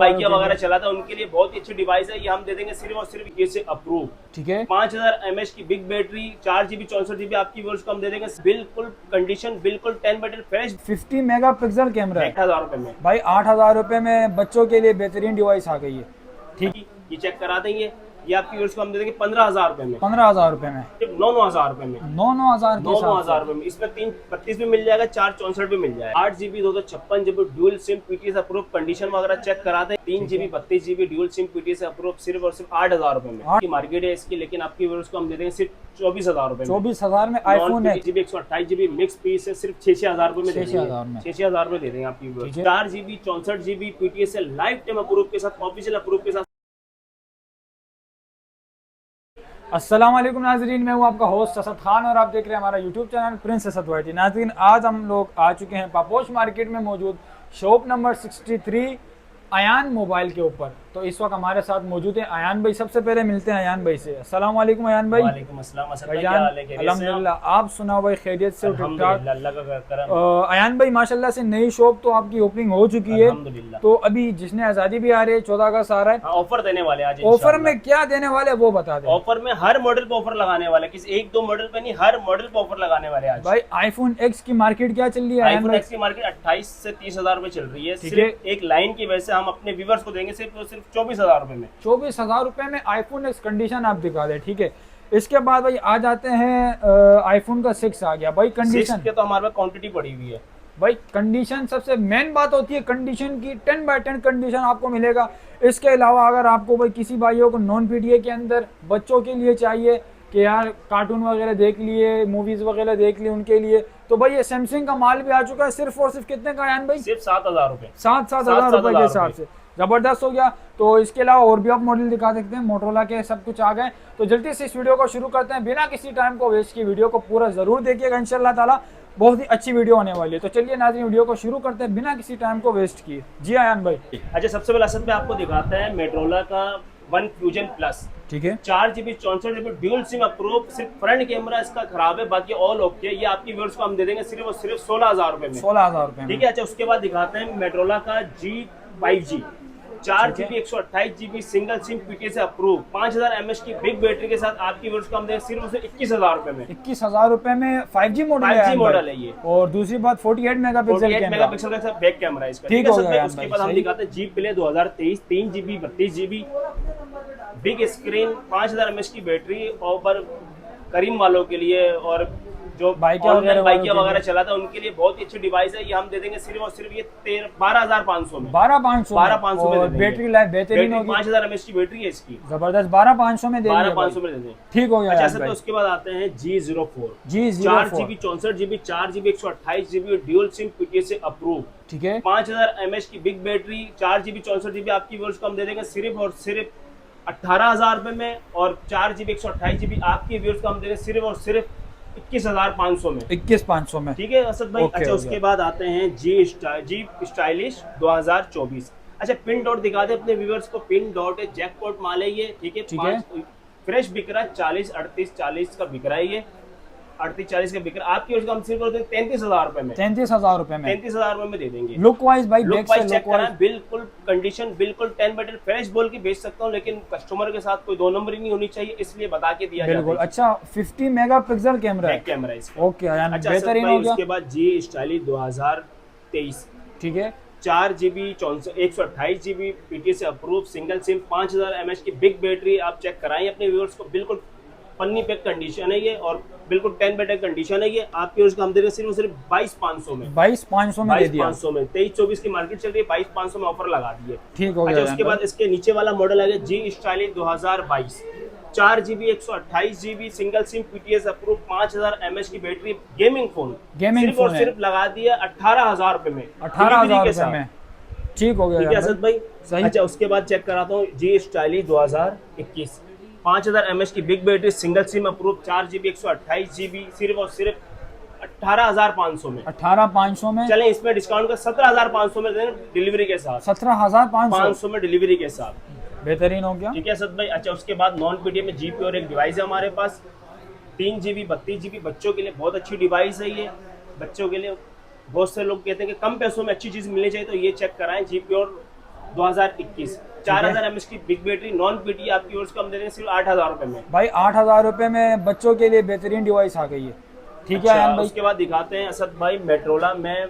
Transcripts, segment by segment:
बाइकिया वगैरह चलाता है उनके लिए बहुत ही अच्छी डिवाइस है। ये हम दे देंगे सिर्फ और सिर्फ ये से अप्रूव। ठीक है, 5000 mAh की बिग बैटरी, 4GB 64GB आपकी व्यूअर्स को हम दे देंगे बिल्कुल कंडीशन, बिल्कुल 10/10 फ्रेश, 50 मेगापिक्सल कैमरा है 8000 रुपए में। भाई। 8000 रुपए में बच्चों के लिए बेहतरीन डिवाइस आ गई है। ठीक, ये चेक करा देंगे। ये आपकी व्यूअर्स को हम दे देंगे 15000 रुपए में, 15000 रुपए में, सिर्फ 9-9000 रुपए में, 9-9000 के साथ 9-9000 रुपए में। इसमें 332 भी मिल जाएगा, 464 भी मिल जाएगा। 8GB 256GB dual SIM PTA approve, condition वगैरह चेक करा दें। 3GB 32GB dual SIM PTA approve सिर्फ और सिर्फ 8000 रुपए में। की मार्केट है इसकी, लेकिन आपकी व्यूअर्स को हम दे देंगे सिर्फ 24000 रुपए में। 24000 में आईफोन है। 8GB 128GB मिक्स पीस है, सिर्फ 6000 रुपए में, 6000 में दे देंगे आपकी व्यूअर्स। 4GB 64GB पीटीएस है, लाइफ टाइम अप्रूव के साथ, ऑफिशियल अप्रूव के साथ। अस्सलाम वालेकुम नाजरीन, मैं हूं आपका होस्ट असद खान और आप देख रहे हैं हमारा यूट्यूब चैनल प्रिंस असद वाइटी। नाजरीन, आज हम लोग आ चुके हैं पापोश मार्केट में मौजूद शॉप नंबर 63 अयान मोबाइल के ऊपर। तो इस वक्त हमारे साथ मौजूद है अयान भाई। सबसे पहले मिलते हैं अयान भाई से। अस्सलाम वालेकुम अयान भाई। वालेकुम अस्सलाम असद भाई, क्या हाल है? अल्हम्दुलिल्लाह, आप सुनाओ भाई, खैरियत से? ठीक ठाक, अल्लाह का करम। अयान भाई माशाल्लाह से नई शॉप तो आपकी ओपनिंग हो चुकी है, तो अभी जिसने आज़ादी भी आ रही है 14 अगस्त आ रहा है, ऑफर देने वाले आज। ऑफर में क्या देने वाले वो बता दें। ऑफर में हर मॉडल पे ऑफर लगाने वाले, किसी एक दो मॉडल पे नहीं, हर मॉडल पे ऑफर लगाने वाले आज भाई। आईफोन एक्स की मार्केट क्या चल रही है? आईफोन एक्स की मार्केट 28 से 30,000 रुपए चल रही है। सिर्फ एक लाइन की वजह से हम अपने व्यूअर्स को देंगे सिर्फ 24,000 रुपए में। 24,000 रुपए में आईफोन एक्स कंडीशन आप दिखा दे। ठीक है, इसके बाद भाई आ जाते हैं आईफोन का 6 आ गया भाई। कंडीशन के तो हमारे पास क्वांटिटी पड़ी हुई है भाई। कंडीशन सबसे मेन बात होती है कंडीशन की, 10/10 कंडीशन आपको मिलेगा। इसके अलावा अगर आपको भाई किसी भाइयों को नॉन पीडीए के अंदर बच्चों के लिए चाहिए कि यार कार्टून वगैरह देख लिए, मूवीज वगैरह देख लिए उनके लिए, तो भाई ये सैमसंग का माल भी आ चुका है सिर्फ और सिर्फ कितने का आयान भाई? सिर्फ 7,000 रुपए, 7,000 रुपए के हिसाब से जबरदस्त हो गया। तो इसके अलावा और भी आप मॉडल दिखा सकते हैं, मोटरोला के सब कुछ आ गए। तो जल्दी से इस वीडियो को शुरू करते हैं बिना किसी टाइम को वेस्ट की। वीडियो को पूरा जरूर देखिएगा, इंशाल्लाह ताला बहुत ही अच्छी वीडियो होने वाली है। तो चलिए नाज़रीन, वीडियो को शुरू करते हैं बिना किसी टाइम को वेस्ट किए। जी आयान भाई। अच्छा, सबसे पहले असद में आपको दिखाते हैं मोटरोला का वन फ्यूजन प्लस। ठीक है, 4GB 64GB dual SIM approve. सिर्फ फ्रंट कैमरा इसका खराब है, बाकी ऑल ओके। ये आपकी व्यूअर्स को हम दे देंगे सिर्फ और सिर्फ 16,000 रुपए में। 16,000 रुपए में, ठीक है। अच्छा, उसके बाद दिखाते हैं मोटरोला का G5G 4GB 128GB single SIM PTS से अप्रूव, 5000 mAh की बिग बैटरी के साथ आपकी व्यूअर्स को हम देंगे सिर्फ और सिर्फ 21,000 रुपए में। 21,000 रुपए में 5G मॉडल है। 5G मॉडल है ये। और दूसरी बात 48 मेगापिक्सल का साथ बैक कैमरा है इसका। ठीक हो गया। उसके बाद हम दिखाते हैं G Play 2023 3GB 32GB big screen, 5000 mAh की बैटरी, और करीम वालों के लिए और जो बाइकिया वगैरह चलाता है उनके लिए बहुत ही अच्छी डिवाइस है। ये हम दे देंगे सिर्फ और सिर्फ ये 12,500 में। 12,500 में बैटरी लाइफ बेहतरीन होगी। 5000 mAh की बैटरी है इसकी, जबरदस्त। 12,500 में दे देंगे, 12,500 में दे देंगे। ठीक हो गया। अच्छा सर, तो उसके बाद आते हैं G04 4GB 64GB 4GB 128GB dual SIM PTS से अप्रूव। ठीक है, 5000 mAh की बिग बैटरी, 4GB 64GB आपकी व्यूअर्स को हम दे देंगे सिर्फ और सिर्फ 18,000 रुपए में। और 4GB 128GB आपकी व्यूअर्स को हम दे देंगे सिर्फ और सिर्फ 21,500 में। 21,500 में, ठीक है असद भाई। अच्छा, उसके बाद आते हैं जी स्टाइलिश 2024। अच्छा, पिन डॉट दिखा दे अपने व्यूअर्स को। पिन डॉट है, जैकपॉट माल है ये। ठीक है, फ्रेश बिक रहा है, 40 का बिक रहा है ये, 38-40 का बिक रहा है। आपकी उसका हम सिर्फ 33,000 रुपए में, 33,000 रुपए में, 33,000 रुपए में दे देंगे। लुक वाइज भाई, लुक वाइज चेक करा, बिल्कुल कंडीशन बिल्कुल 10/10 फ्रेश बोल के बेच सकता हूँ, लेकिन कस्टमर के साथ कोई दो नंबर ही नहीं होनी चाहिए, इसलिए बता के दिया बिल्कुल। अच्छा, 50 मेगापिक्सल कैमरा है, कैमरा इसका। ओके, बेहतरीन हो गया। उसके बाद जी स्टाइलिश 2023। ठीक है, 4GB 128GB पीटीएस से अप्रूव सिंगल सिम, 5000 mAh की बिग बैटरी। आप चेक कराएं अपने व्यूअर्स को, बिल्कुल पन्नी पैक कंडीशन है ये और बिल्कुल 10/10 कंडीशन है ये। आपके उसका हम दे रहे हैं सिर्फ 22,500 में। 22,500 में दे दिया। 22,500 में 23-24 की मार्केट चल रही है, 22,500 में ऑफर लगा दिए। ठीक हो गया। अच्छा, उसके बाद इसके नीचे वाला मॉडल आ गया G Stylus 2022 4GB 128GB single SIM PTA approve, 5000 mAh की बैटरी, गेमिंग फोन सिर्फ और सिर्फ लगा दिया 18,000 रुपए में, 18,000 रुपए में। ठीक हो गया। ठीक है असद भाई, सही। अच्छा, उसके बाद चेक कराता हूँ जी स्टाइलिश 2021 5000 mAh की big battery, single SIM approve, 4GB 128GB सिर्फ और सिर्फ 18,500 में। 18,500 में। चलें, इसमें डिस्काउंट का 17,500 में डिलीवरी के साथ, 17,500 में डिलीवरी के साथ। बेहतरीन हो गया। ठीक है सद भाई। अच्छा, उसके बाद नॉन पीडीए में जीपी और एक डिवाइस है हमारे पास, 3GB 32GB बच्चों के लिए बहुत अच्छी डिवाइस है ये। बच्चों के लिए बहुत से लोग कहते हैं कि कम पैसों में अच्छी चीज मिलनी चाहिए, तो ये चेक कराएं। जीपी और 2021 4000 mAh की बिग बैटरी नॉन पीटी आपकी व्यूअर्स को हम दे रहे हैं सिर्फ 8000 रुपए में। भाई 8,000 रुपए में बच्चों के लिए बेहतरीन डिवाइस आ गई है। ठीक है अच्छा, आयान भाई। उसके बाद दिखाते हैं असद भाई मेट्रोला में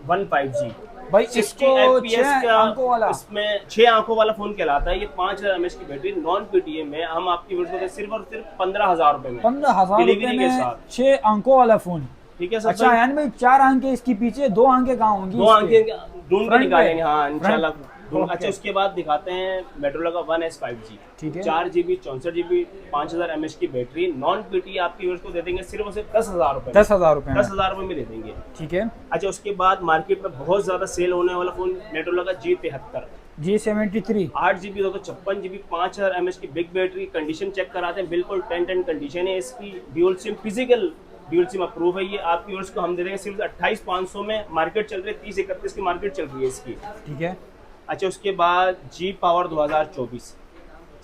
15G भाई 60 इसको FPS 6 का, अंकों वाला, इसमें 6 आंखों वाला फोन कहलाता है। ये 5000 mAh की बैटरी नॉन पीटीए में हम आपकी व्यूअर्स को दे सिर्फ और सिर्फ 15,000 रुपए में 15,000 डिलीवरी रुपए के में साथ। 6 अंकों वाला फोन। ठीक है सर अच्छा भाई? आयान भाई 4 अंकें इसकी पीछे, 2 अंकें कहाँ होंगी? दो आंखें ढूंढ के फ्रंट निकालेंगे, पे? हाँ इंशाल्लाह फ्रंट? ढूंढ। ओके। अच्छा, उसके बाद दिखाते हैं मेट्रोला का 1S5G। ठीक है। 4GB 64GB 5000 mAh की बैटरी नॉन पीटी आपकी व्यूअर्स को दे देंगे सिर्फ और सिर्फ 10,000 रुपए में। 10,000 रुपए में। 10,000 रुपए में दे देंगे। ठीक है। अच्छा, उसके बाद मार्केट में बहुत ज्यादा सेल होने वाला फोन मेट्रोला का G73 G73 8GB 256GB 5000 mAh की बिग बैटरी। कंडीशन चेक कराते हैं, बिल्कुल 10 कंडीशन है इसकी। Dual SIM physical dual SIM approve है ये। आपकी व्यूअर्स को हम दे देंगे सिर्फ 28,500 में। मार्केट चल रही है 30-31 की मार्केट चल रही है इसकी। ठीक है। अच्छा, उसके बाद G पावर 2024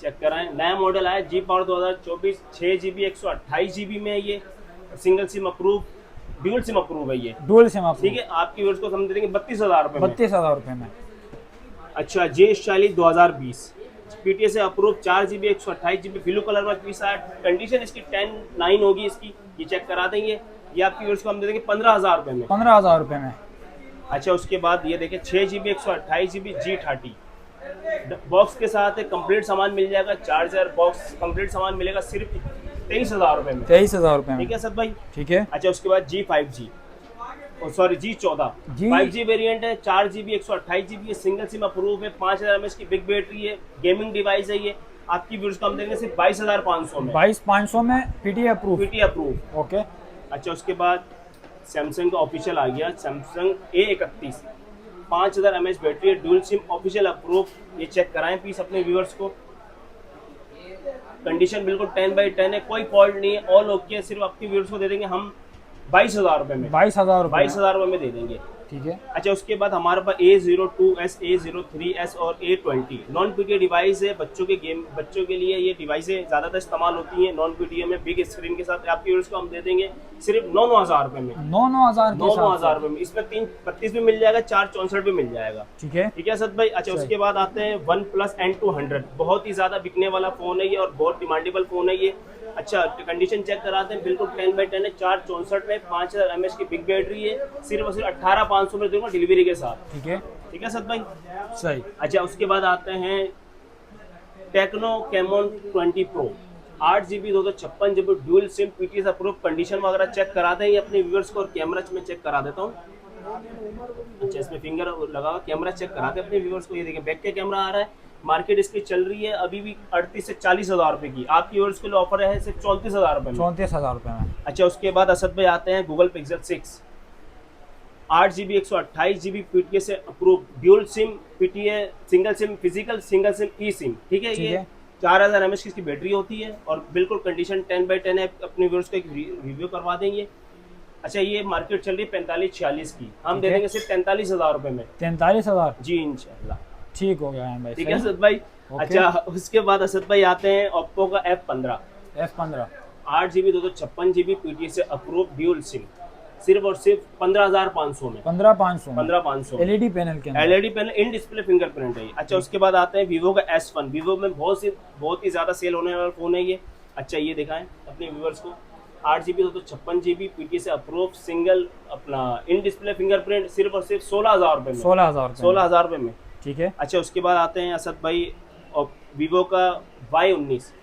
चेक कराएं, नया मॉडल आया G पावर 2024 6GB 128GB में है ये। Single SIM approve, dual SIM approve है ये। डुअल सिम आप। ठीक है, आपकी व्यूअर्स को हम दे देंगे 32,000 रुपए में। 32,000 रुपए में। अच्छा, J40 2020 पीटीए से approve 4GB 128GB blue colour में पीस आया। कंडीशन इसकी 10-9 होगी इसकी, ये चेक करा देंगे। ये आपकी व्यूअर्स को हम दे देंगे 15,000 रुपए में। 15,000 रुपए में। अच्छा, उसके बाद ये देखिए 6GB 128GB G30 बॉक्स के साथ एक कंप्लीट सामान मिल जाएगा। चार्जर बॉक्स कंप्लीट सामान मिलेगा सिर्फ 23,000 रुपए में। 23,000 रुपए में। ठीक है सर भाई? ठीक है। अच्छा, उसके बाद G5G sorry G14 5G variant है। 4GB 128GB single SIM approve है। 5000 mAh की बिग बैटरी है। गेमिंग डिवाइस है ये। आपकी व्यूअर्स को हम देंगे सिर्फ 22,500 में। 22,500 में PT approve. PT approve. Okay. अच्छा, उसके बाद सैमसंग का ऑफिशियल आ गया सैमसंग A31 5000 mAh बैटरी है। Dual SIM official approve. ये चेक कराएं प्लीज अपने व्यूअर्स को। कंडीशन बिल्कुल 10/10 है, कोई फॉल्ट नहीं है, ऑल ओके है। सिर्फ आपके व्यूअर्स को दे देंगे हम 22,000 रुपए में। 22,000 रुपए। 22,000 रुपए में दे देंगे। ठीक है। अच्छा, उसके बाद हमारे पास A02s A03s और A20 नॉन पीटीए डिवाइस है। बच्चों के लिए ये डिवाइसें ज़्यादातर इस्तेमाल होती हैं नॉन पीटीए में। बिग स्क्रीन के साथ आपके व्यूअर्स को हम दे देंगे सिर्फ 9,000 रुपए में। 9,000 9,000 रुपए में। इसमें 332 भी मिल जाएगा, 464 भी मिल जाएगा। ठीक है। ठीक है सद भाई? अच्छा, उसके बाद आते हैं OnePlus N200 बहुत ही ज़्यादा बिकने वाला फ़ोन है ये और बहुत डिमांडेबल फ़ोन है ये। अच्छा, कंडीशन चेक कराते हैं, बिल्कुल 10/10 है। 464 में 5000 mAh की बिग बैटरी है। सिर्फ और सिर्फ 18,500 में दूंगा डिलीवरी के साथ। ठीक है। ठीक है सद भाई? सही। अच्छा, उसके बाद आते हैं techno Camon 20 Pro 8GB 256GB dual SIM PTA approve. Condition वगैरह चेक कराते हैं ये अपने व्यूअर्स को और कैमरा में चेक करा देता हूँ। अच्छा, इसमें फिंगर लगा हुआ, कैमरा चेक कराते हैं अपने व्यूअर्स को। ये देखिए बैक के कैमरा आ रहा है। मार्केट इसकी चल रही है अभी भी 38 से 40,000 रुपए की। आपकी व्यूअर्स के लिए ऑफर है सिर्फ 34,000 रुपए में। 34,000 रुपए में। अच्छा, उसके बाद असद भाई आते हैं Google Pixel 6 8GB 128GB PTA से approve dual SIM PTA single SIM physical single SIM eSIM. ठीक है, ये 4000 mAh की इसकी बैटरी होती है और बिल्कुल कंडीशन 10/10 है। अपने व्यूअर्स को एक रिव्यू करवा देंगे। अच्छा, ये मार्केट चल रही है 45-46 की, हम दे देंगे सिर्फ 43,000 रुपए में। 43,000? जी इंशाल्लाह। ठीक हो गया भाई। ठीक है असद भाई? अच्छा, उसके बाद असद भाई आते हैं ओप्पो का F15 8GB 256GB पीटीए से अप्रूव ड्यूल सिम सिर्फ और सिर्फ 15,500 में। 15,500 एलईडी पैनल के अंदर। LED panel in display fingerprint है ये। अच्छा, उसके बाद आते हैं वीवो का S1 वीवो में बहुत ही ज्यादा सेल होने वाला फोन है ये। अच्छा, ये दिखाएं अपने व्यूअर्स को 8GB 256GB पीटीए से अप्रूव सिंगल अपना इन डिस्प्ले फिंगरप्रिंट सिर्फ और सिर्फ 16,000 रुपए में। 16,000 रुपए में। ठीक है। अच्छा, उसके बाद आते हैं असद भाई और वीवो का Y19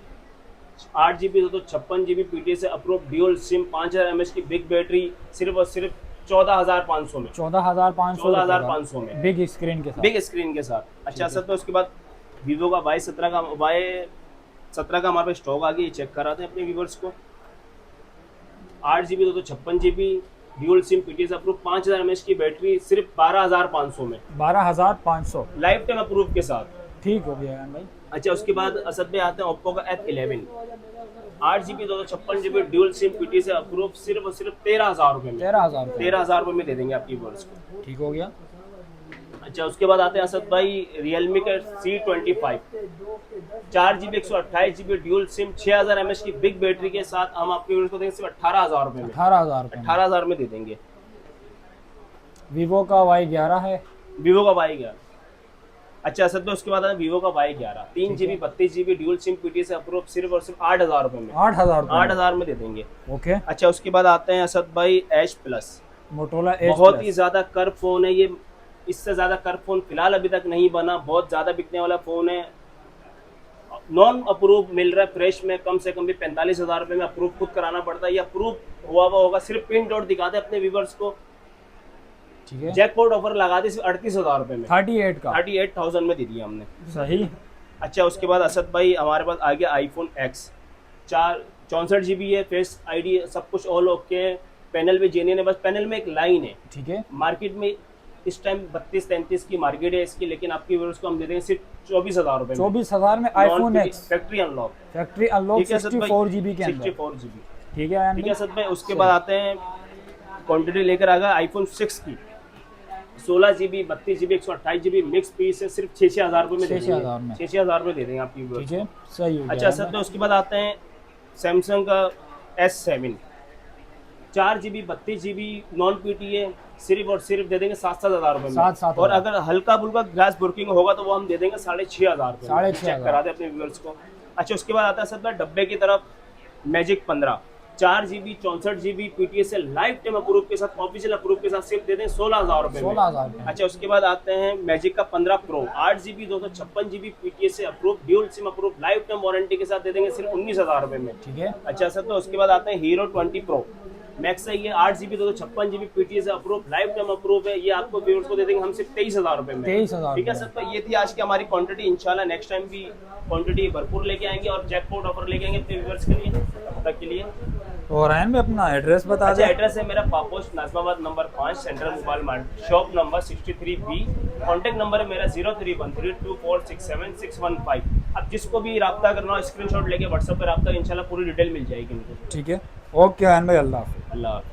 8GB 256GB पीटीए से अप्रूव ड्यूल सिम 5000 mAh की बिग बैटरी सिर्फ और सिर्फ 14,500 में। 14,500 में बिग स्क्रीन के साथ। बिग स्क्रीन के साथ। अच्छा सर, तो उसके बाद वीवो का Y17 का हमारे पास स्टॉक आ गया, चेक कराते हैं अपने व्यूअर्स को। 8GB 256GB dual SIM PTA approve 5000 mAh की बैटरी सिर्फ 12,500 में। 12,500 लाइफ टाइम अप्रूव के साथ। ठीक हो गया भाई। अच्छा, उसके बाद असद में आते हैं ओप्पो का F11 8GB 256GB dual SIM PT से अप्रूव सिर्फ और सिर्फ 13,000 रुपए में। 13,000 रुपए में दे देंगे आपकी व्यूअर्स को। ठीक हो गया। अच्छा, उसके बाद आते हैं असद भाई रियलमी का C25 4GB 128GB dual SIM 6000 mAh की बिग बैटरी के साथ हम आपके व्यूअर्स को देंगे सिर्फ 18,000 रुपए में। 18,000 में दे देंगे। वीवो का Y11 है। वीवो का Y11। अच्छा असद भाई, उसके बाद है वीवो का Y11 3 GB 32 GB dual SIM PTA से अप्रूव सिर्फ और सिर्फ 8,000 रुपए में। 8,000 8,000 में दे देंगे। ओके। अच्छा उसके बाद आते हैं असद भाई Edge प्लस, मोटोरोला एज बहुत ही ज्यादा कर्व फोन है ये, इससे ज्यादा कर्व फोन फिलहाल अभी तक नहीं बना, बहुत ज्यादा बिकने वाला फोन है। नॉन अप्रूव मिल रहा है फ्रेश में, कम से कम भी 45,000 रुपए में अप्रूव खुद कराना पड़ता है। ये अप्रूव हुआ होगा, सिर्फ प्रिंट आउट दिखाते अपने व्यूवर्स को। ठीक है। जैकपॉट ऑफर लगा दी सिर्फ 38,000 रुपए में, 38 का 38,000 में दे दिया हमने। सही। अच्छा उसके बाद असद भाई हमारे पास आ गया iPhone X 64 GB है, फेस आईडी सब कुछ ऑल ओके है, पैनल भी जेन्युइन है, बस पैनल में एक लाइन है। ठीक है। मार्केट में इस टाइम 32-33 की मार्केट है इसकी, लेकिन आपकी व्यूअर्स को हम दे देंगे सिर्फ 24,000 रुपए में। 24,000 में iPhone X factory unlock, factory unlock ठीक है असद भाई, 64 GB के अंदर। 64 GB, ठीक है ठीक है असद भाई। उसके बाद आते हैं क्वांटिटी लेकर आ गया iPhone 6 की 16 GB 32 GB 128 GB mix piece है, सिर्फ 6,000 रुपए में 6,000 में। 6,000 रुपए दे देंगे आपकी व्यूअर्स। ठीक है, सही हो गया। अच्छा असद भाई उसके बाद आते हैं सैमसंग का S7 4 GB 32 GB non PTA सिर्फ और सिर्फ दे देंगे 7,000 रुपए में। 7,000 और अगर हल्का फुल्का ग्लास बुकिंग होगा तो वो हम दे देंगे 6,500 रुपए में। 6,500 चेक करा दे अपने व्यूअर्स को। अच्छा उसके बाद आता है सर डब्बे की तरफ मैजिक 15 4 GB 64 GB पीटीए से लाइफ टाइम अप्रूव के साथ, ऑफिशियल अप्रूव के साथ सिर्फ दे दें 16,000 रुपए में। 16,000 में। अच्छा उसके बाद आते हैं मैजिक का 15 प्रो 8 GB 256 GB पीटीए से approve dual SIM approve life time warranty के साथ दे देंगे सिर्फ 19,000 रुपए में। ठीक है। अच्छा सर तो उसके बाद आते हैं हीरो 20 प्रो मैक्स है, ये 8 GB 256 GB पीटीए से अप्रूव लाइफ टाइम अप्रूव है, ये आपको व्यूअर्स को दे देंगे हम सिर्फ 23,000 रुपए में। 23,000। ठीक है सर, तो ये थी आज की हमारी क्वांटिटी। इंशाल्लाह नेक्स्ट टाइम भी क्वांटिटी भरपूर लेके आएंगे और जैकपॉट ऑफर लेके आएंगे अपने व्यूअर्स के लिए, तब तक के लिए। और रैन में अपना एड्रेस बता अच्छा दें। एड्रेस है मेरा Paposh Najmabad number 5 central mobile mart shop number 63B। Contact number है मेरा 03132467 अब जिसको भी रब्ता करना हो स्क्रीनशॉट लेके व्हाट्सएप पर रब्ता, इंशाल्लाह पूरी डिटेल मिल जाएगी मुझे। ठीक है, ओके रैन भाई, अल्लाह हाफिज़। अल्लाह हाफिज़।